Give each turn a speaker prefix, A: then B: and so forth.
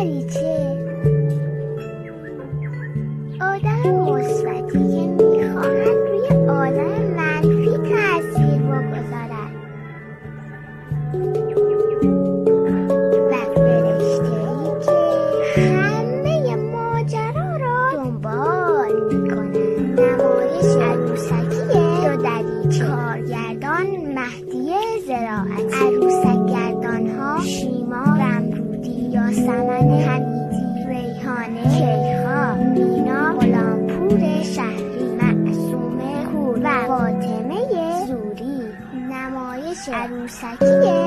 A: دریچه آدم مثبتی که میخواهد روی عالم منفی تأثیر بگذارد و فرشته‌ای که همه ماجرا را دنبال میکنند. نمایش عروسکی دو دریچه. کارگردان مهدی زراعتی. عروسک گردان ها شیما رمرودی، یاسمن حمیدی، ریحانه کیخا، مینا غلامپور شهری، معصومه کور و فاطمه زوری. نمایش عروسکی